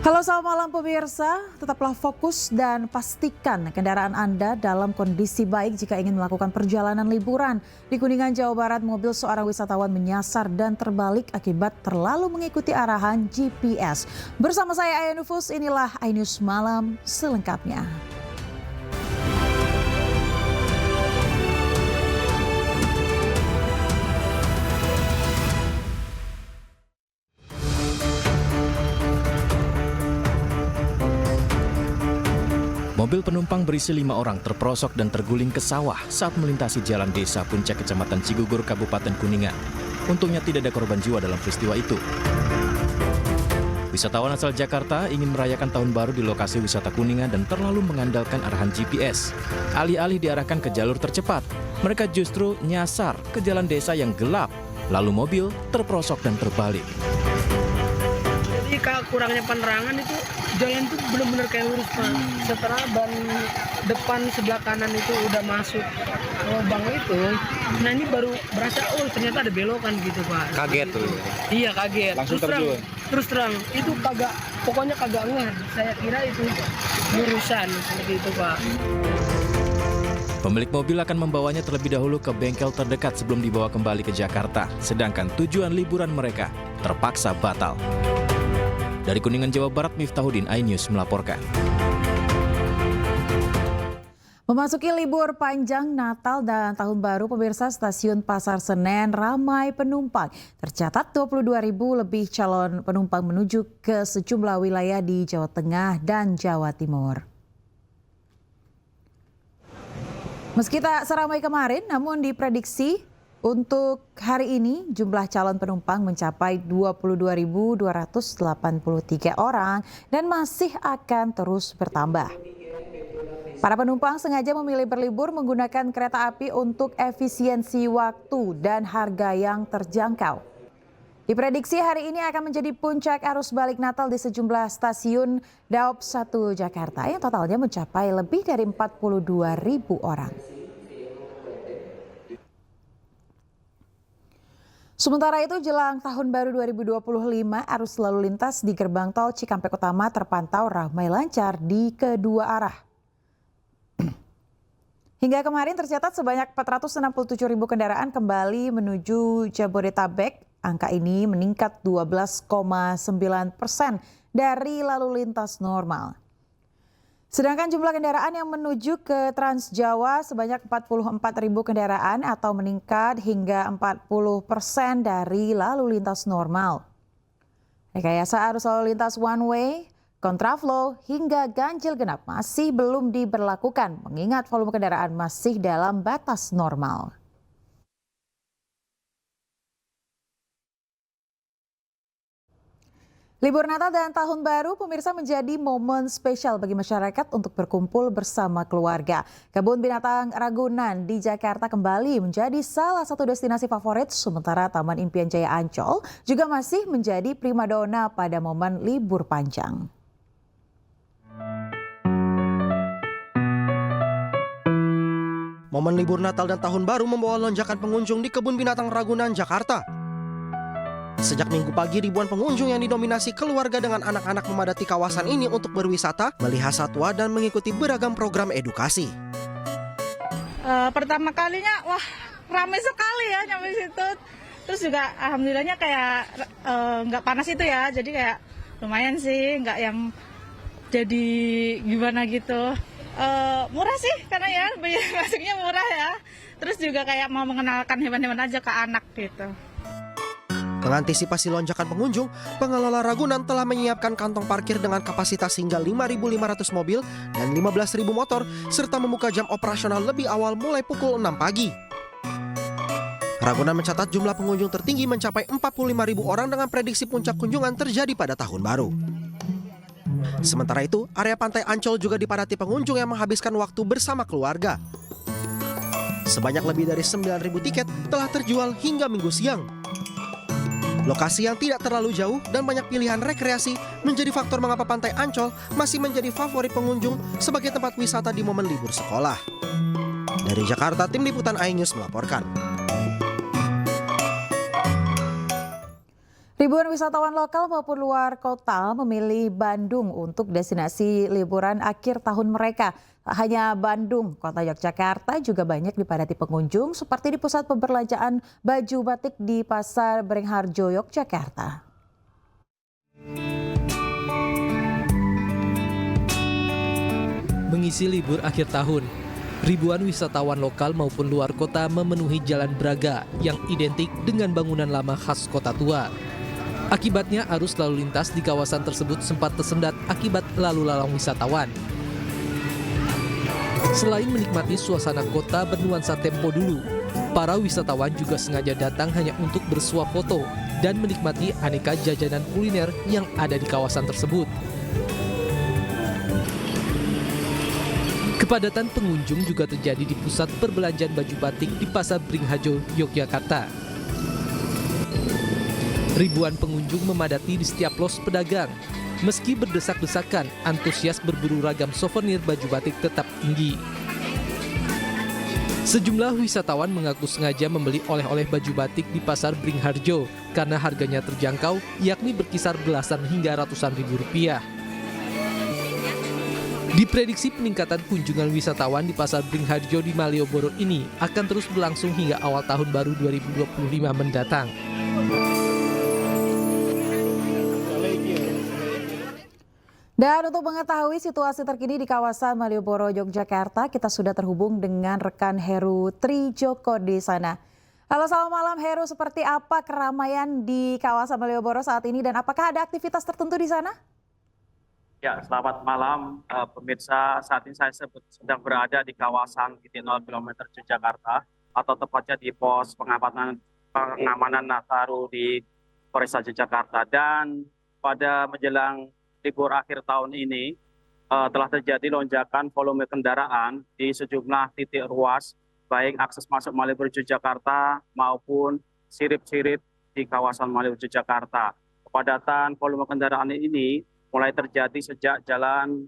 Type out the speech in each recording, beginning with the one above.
Halo, selamat malam pemirsa. Tetaplah fokus dan pastikan kendaraan Anda dalam kondisi baik jika ingin melakukan perjalanan liburan. Di Kuningan, Jawa Barat, mobil seorang wisatawan menyasar dan terbalik akibat terlalu mengikuti arahan GPS. Bersama saya Aya Nufus, inilah iNews Malam selengkapnya. Mobil penumpang berisi 5 orang terperosok dan terguling ke sawah saat melintasi jalan desa Puncak Kecamatan Cigugur, Kabupaten Kuningan. Untungnya tidak ada korban jiwa dalam peristiwa itu. Wisatawan asal Jakarta ingin merayakan tahun baru di lokasi wisata Kuningan dan terlalu mengandalkan arahan GPS. Alih-alih diarahkan ke jalur tercepat, mereka justru nyasar ke jalan desa yang gelap. Lalu mobil terperosok dan terbalik. Jadi kurangnya penerangan itu jalan itu benar-benar kayak lurus, Pak. Setelah ban depan sebelah kanan itu udah masuk lubang itu, nah ini baru berasa, oh ternyata ada belokan gitu, Pak. Kaget tuh. Iya, kaget. Langsung Terus terang itu pokoknya kagak ngeh. Saya kira itu lurusan seperti itu, Pak. Pemilik mobil akan membawanya terlebih dahulu ke bengkel terdekat sebelum dibawa kembali ke Jakarta. Sedangkan tujuan liburan mereka terpaksa batal. Dari Kuningan, Jawa Barat, Miftahudin, iNews melaporkan. Memasuki libur panjang Natal dan Tahun Baru, pemirsa, stasiun Pasar Senen ramai penumpang. Tercatat 22.000 lebih calon penumpang menuju ke sejumlah wilayah di Jawa Tengah dan Jawa Timur. Meski tak seramai kemarin, namun diprediksi untuk hari ini jumlah calon penumpang mencapai 22.283 orang dan masih akan terus bertambah. Para penumpang sengaja memilih berlibur menggunakan kereta api untuk efisiensi waktu dan harga yang terjangkau. Diprediksi hari ini akan menjadi puncak arus balik Natal di sejumlah stasiun Daop 1 Jakarta yang totalnya mencapai lebih dari 42.000 orang. Sementara itu, jelang Tahun Baru 2025, arus lalu lintas di gerbang tol Cikampek Utama terpantau ramai lancar di kedua arah. Hingga kemarin tercatat sebanyak 467.000 kendaraan kembali menuju Jabodetabek. Angka ini meningkat 12,9% dari lalu lintas normal. Sedangkan jumlah kendaraan yang menuju ke Trans Jawa sebanyak 44.000 kendaraan atau meningkat hingga 40% dari lalu lintas normal. Rekayasa arus lalu lintas one way, kontraflow hingga ganjil genap masih belum diberlakukan mengingat volume kendaraan masih dalam batas normal. Libur Natal dan Tahun Baru, pemirsa, menjadi momen spesial bagi masyarakat untuk berkumpul bersama keluarga. Kebun Binatang Ragunan di Jakarta kembali menjadi salah satu destinasi favorit, sementara Taman Impian Jaya Ancol juga masih menjadi primadona pada momen libur panjang. Momen libur Natal dan Tahun Baru membawa lonjakan pengunjung di Kebun Binatang Ragunan, Jakarta. Sejak Minggu pagi, ribuan pengunjung yang didominasi keluarga dengan anak-anak memadati kawasan ini untuk berwisata, melihat satwa dan mengikuti beragam program edukasi. Pertama kalinya, wah ramai sekali ya nyampe situ. Terus juga alhamdulillahnya kayak nggak panas itu ya, jadi kayak lumayan sih, nggak yang jadi gimana gitu. Murah sih karena ya biaya masuknya murah ya. Terus juga kayak mau mengenalkan hewan-hewan aja ke anak gitu. Mengantisipasi lonjakan pengunjung, pengelola Ragunan telah menyiapkan kantong parkir dengan kapasitas hingga 5.500 mobil dan 15.000 motor, serta membuka jam operasional lebih awal mulai pukul 6 pagi. Ragunan mencatat jumlah pengunjung tertinggi mencapai 45.000 orang dengan prediksi puncak kunjungan terjadi pada Tahun Baru. Sementara itu, area Pantai Ancol juga dipadati pengunjung yang menghabiskan waktu bersama keluarga. Sebanyak lebih dari 9.000 tiket telah terjual hingga Minggu siang. Lokasi yang tidak terlalu jauh dan banyak pilihan rekreasi menjadi faktor mengapa Pantai Ancol masih menjadi favorit pengunjung sebagai tempat wisata di momen libur sekolah. Dari Jakarta, Tim Liputan iNews melaporkan. Ribuan wisatawan lokal maupun luar kota memilih Bandung untuk destinasi liburan akhir tahun mereka. Tak hanya Bandung, kota Yogyakarta juga banyak dipadati pengunjung seperti di pusat perbelanjaan baju batik di Pasar Beringharjo, Yogyakarta. Mengisi libur akhir tahun, ribuan wisatawan lokal maupun luar kota memenuhi Jalan Braga yang identik dengan bangunan lama khas kota tua. Akibatnya arus lalu lintas di kawasan tersebut sempat tersendat akibat lalu lalang wisatawan. Selain menikmati suasana kota bernuansa tempo dulu, para wisatawan juga sengaja datang hanya untuk bersuah foto dan menikmati aneka jajanan kuliner yang ada di kawasan tersebut. Kepadatan pengunjung juga terjadi di pusat perbelanjaan baju batik di Pasar Beringharjo, Yogyakarta. Ribuan pengunjung memadati di setiap los pedagang. Meski berdesak-desakan, antusias berburu ragam souvenir baju batik tetap tinggi. Sejumlah wisatawan mengaku sengaja membeli oleh-oleh baju batik di Pasar Beringharjo karena harganya terjangkau, yakni berkisar belasan hingga ratusan ribu rupiah. Diprediksi peningkatan kunjungan wisatawan di Pasar Beringharjo di Malioboro ini akan terus berlangsung hingga awal tahun baru 2025 mendatang. Dan untuk mengetahui situasi terkini di kawasan Malioboro, Yogyakarta, kita sudah terhubung dengan rekan Heru Trijoko di sana. Halo, selamat malam Heru, seperti apa keramaian di kawasan Malioboro saat ini dan apakah ada aktivitas tertentu di sana? Ya, selamat malam pemirsa. Saat ini saya sedang berada di kawasan titik 0 km Yogyakarta atau tepatnya di pos pengamanan Nataru di Polresta Yogyakarta. Dan pada menjelang libur akhir tahun ini telah terjadi lonjakan volume kendaraan di sejumlah titik ruas, baik akses masuk Malioboro Yogyakarta maupun sirip-sirip di kawasan Malioboro Yogyakarta. Kepadatan volume kendaraan ini mulai terjadi sejak jalan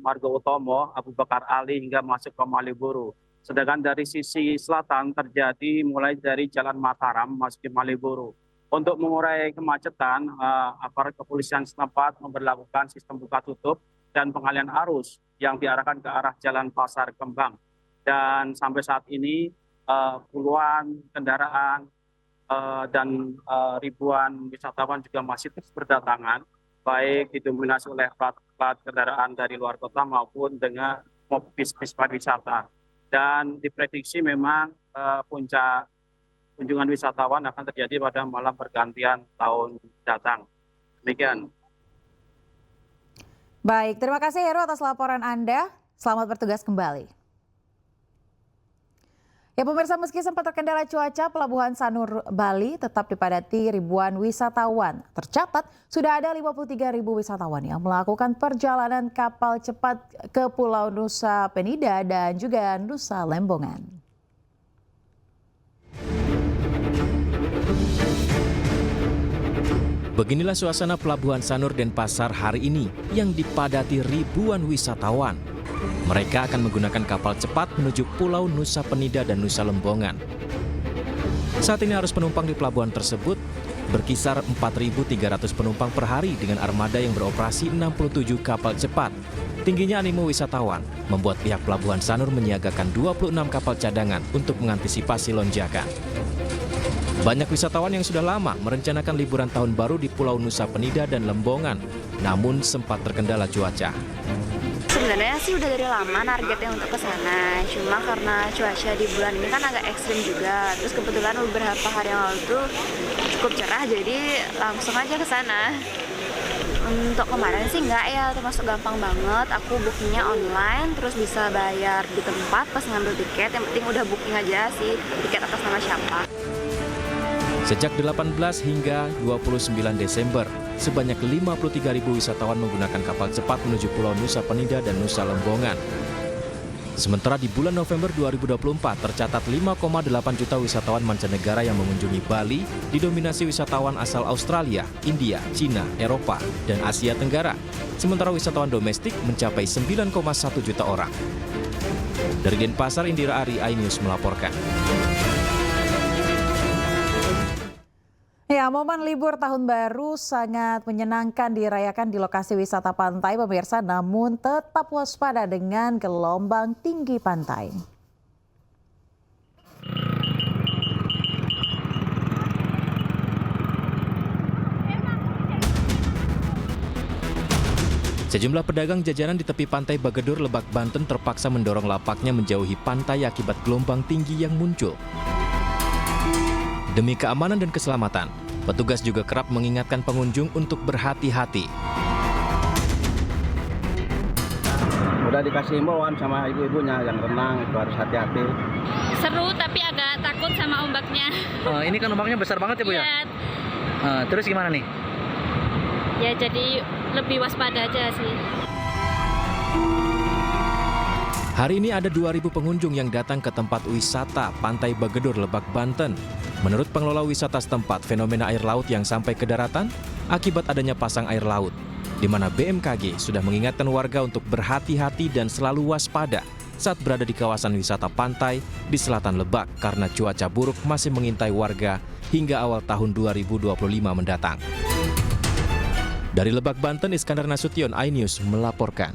Margo Utomo, Abu Bakar Ali hingga masuk ke Malioboro. Sedangkan dari sisi selatan terjadi mulai dari Jalan Mataram masuk ke Malioboro. Untuk mengurai kemacetan, aparat kepolisian setempat memberlakukan sistem buka tutup dan pengalihan arus yang diarahkan ke arah Jalan Pasar Kembang. Dan sampai saat ini puluhan kendaraan dan ribuan wisatawan juga masih terus berdatangan, baik didominasi oleh plat kendaraan dari luar kota maupun dengan bis-bis pariwisata. Dan diprediksi memang puncak kunjungan wisatawan akan terjadi pada malam pergantian tahun datang. Demikian. Baik, terima kasih Heru atas laporan Anda. Selamat bertugas kembali. Ya pemirsa, meski sempat terkendala cuaca, Pelabuhan Sanur Bali tetap dipadati ribuan wisatawan. Tercatat sudah ada 53.000 wisatawan yang melakukan perjalanan kapal cepat ke Pulau Nusa Penida dan juga Nusa Lembongan. Beginilah suasana Pelabuhan Sanur Denpasar hari ini yang dipadati ribuan wisatawan. Mereka akan menggunakan kapal cepat menuju Pulau Nusa Penida dan Nusa Lembongan. Saat ini arus penumpang di pelabuhan tersebut berkisar 4.300 penumpang per hari dengan armada yang beroperasi 67 kapal cepat. Tingginya animo wisatawan membuat pihak Pelabuhan Sanur menyiagakan 26 kapal cadangan untuk mengantisipasi lonjakan. Banyak wisatawan yang sudah lama merencanakan liburan tahun baru di Pulau Nusa Penida dan Lembongan, namun sempat terkendala cuaca. Sebenarnya sih udah dari lama targetnya untuk ke sana, cuma karena cuaca di bulan ini kan agak ekstrim juga. Terus kebetulan beberapa hari yang lalu tuh cukup cerah, jadi langsung aja ke sana. Untuk kemarin sih enggak ya, termasuk gampang banget. Aku bookingnya online, terus bisa bayar di tempat pas ngambil tiket. Yang penting udah booking aja sih tiket atas nama siapa. Sejak 18 hingga 29 Desember, sebanyak 53.000 wisatawan menggunakan kapal cepat menuju Pulau Nusa Penida dan Nusa Lembongan. Sementara di bulan November 2024 tercatat 5,8 juta wisatawan mancanegara yang mengunjungi Bali, didominasi wisatawan asal Australia, India, Cina, Eropa, dan Asia Tenggara. Sementara wisatawan domestik mencapai 9,1 juta orang. Dari Denpasar, Indira Ari, iNews melaporkan. Ya, momen libur tahun baru sangat menyenangkan dirayakan di lokasi wisata pantai pemirsa, namun tetap waspada dengan gelombang tinggi pantai. Sejumlah pedagang jajanan di tepi pantai Bagedur, Lebak, Banten terpaksa mendorong lapaknya menjauhi pantai akibat gelombang tinggi yang muncul. Demi keamanan dan keselamatan, petugas juga kerap mengingatkan pengunjung untuk berhati-hati. Udah dikasih himbauan sama ibu-ibunya yang renang itu harus hati-hati. Seru tapi agak takut sama ombaknya. Ini kan ombaknya besar banget ya Bu ya? Terus gimana nih? Ya jadi lebih waspada aja sih. Hari ini ada 2.000 pengunjung yang datang ke tempat wisata Pantai Bagedur, Lebak, Banten. Menurut pengelola wisata setempat, fenomena air laut yang sampai ke daratan akibat adanya pasang air laut, di mana BMKG sudah mengingatkan warga untuk berhati-hati dan selalu waspada saat berada di kawasan wisata pantai di selatan Lebak karena cuaca buruk masih mengintai warga hingga awal tahun 2025 mendatang. Dari Lebak, Banten, Iskandar Nasution, iNews melaporkan.